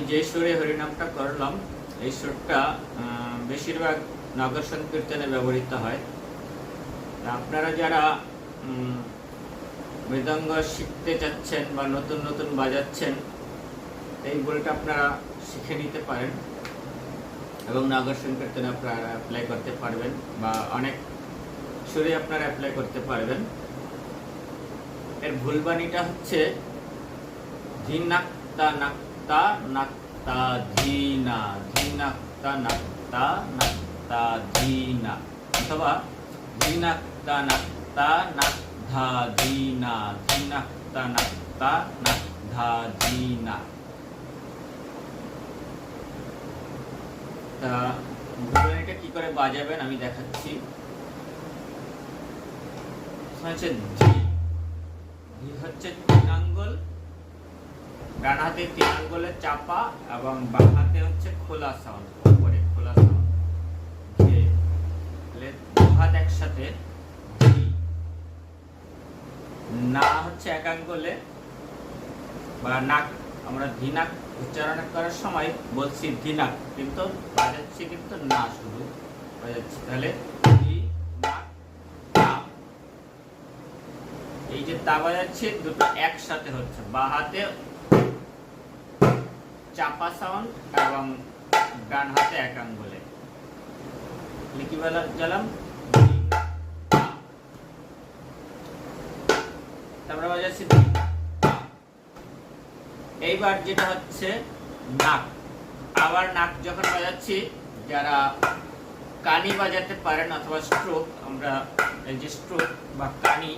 যে সুরে হরিনামটা করলাম এই সুরটা বেশিরভাগ নগর সংকীর্তনে ব্যবহৃত হয়। আপনারা যারা মৃদঙ্গ শিখতে চাচ্ছেন বা নতুন নতুন বাজাচ্ছেন এই বইটা আপনারা শিখে নিতে পারেন এবং নগর সংকীর্তনে আপনারা অ্যাপ্লাই করতে পারবেন বা অনেক সুরে আপনারা অ্যাপ্লাই করতে পারবেন। এর ভুলবাণীটা হচ্ছে ধিনাক্তা নাক্তা নাক্তা ধীনা, ধিনাক্তা নাক্তা নাক্তা ধীনা, অথবা ধিনাক্তা নাক্তা নাক্ধা ধীনা, ধিনাক্তা নাক্তা নাক্ধা ধীনা। তা ভুলবাণীটা কি করে বাজাবেন আমি দেখাচ্ছি। হচ্ছে ধি, ধি হচ্ছে 3 আঙ্গুল, ডান হাতে 3 আঙ্গুলে চাপা এবং বাম হাতে হচ্ছে খোলা সাউন্ড, উপরে খোলা সাউন্ড। দু হাত একসাথে ধি। না হচ্ছে 1 আঙ্গুলে বা নাক, আমরা ধিনাক উচ্চারণ করার সময় বলছি ধিনাক, কিন্তু বাজাচ্ছি কিন্তু না, শুধু বাজাচ্ছি। তাহলে ধি নাক তা, এই যে তা বাজাচ্ছি দুটো একসাথে হচ্ছে, বা হাতে চাপা সাউন্ড এবং ডান হাতে 1 আঙ্গুলে। কি বললাম? তারপরে বাজাচ্ছি। এইবার যেটা হচ্ছে নাক, আবার নাক যখন বাজাচ্ছি, যারা কানি বাজাতে পারেন অথবা স্ট্রোক, আমরা এই যে স্ট্রোক বা কানি,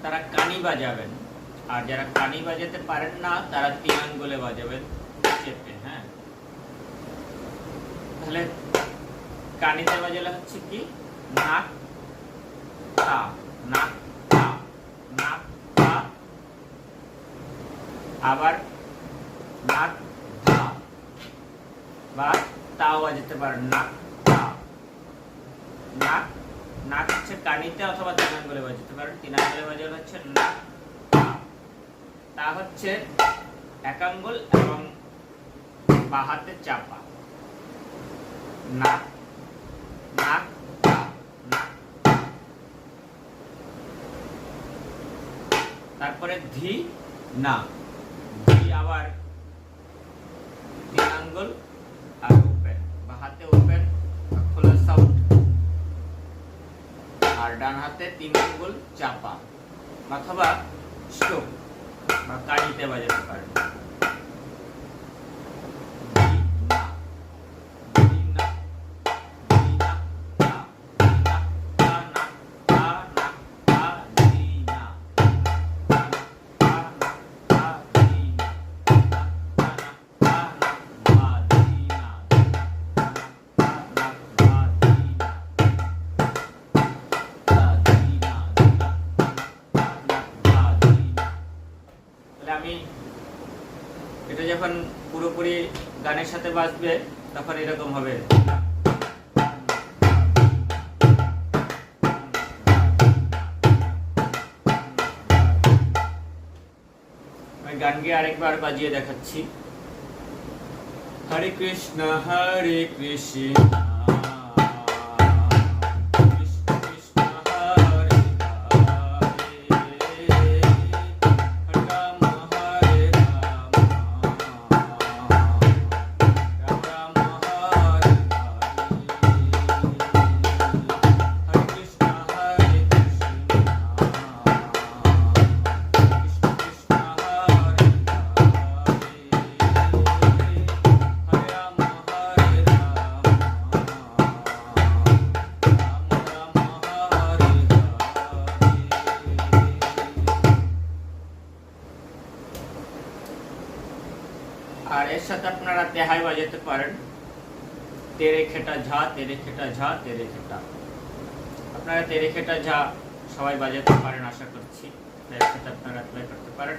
তারা কানি বাজাবেন। আর যারা কানি বাজাতে পারেন না তারা 3 আঙ্গুলে বাজাবেন চেপে। হ্যাঁ, তাহলে কানিতে বাজালে হচ্ছে কি নাক তা, নাক তা, নাক তা, আবার নাক ধা, বা তাও বাজাতে পারেন নাক তা। নাক, নাক হচ্ছে কানিতে অথবা 3 আঙ্গুলে বাজাতে পারেন। 3 আঙ্গুলে বাজালে হচ্ছে নাক তা, তা হচ্ছে 1 আঙ্গুল এবং বাঁ হাতে চাপা। নাক, নাক তা, নাক। তারপরে ধি না, ধি আবার 3 আঙ্গুল আর ওপেন, বাঁ হাতে ওপেন খোলা সাউন্ড, আর ডান হাতে 3 আঙ্গুল চাপা, অথবা স্ট্রোক বা কানিতে বাজাতে পারেন। আমি এটা যখন পুরোপুরি গানের সাথে বাজবে তখন এরকম হবে। আমি গান গিয়ে আরেকবার বাজিয়ে দেখাচ্ছি। হরে কৃষ্ণ হরে কৃষ্ণ আর এর সাথে আপনারা তেহাই বাজাতে পারেন, তেরে খেটা ঝা, তেরে খেটা ঝা, তেরে খেটা। আপনারা তেরে খেটা ঝা সবাই বাজাতে পারেন আশা করছি, এর সাথে আপনারা অ্যাপ্লাই করতে পারেন।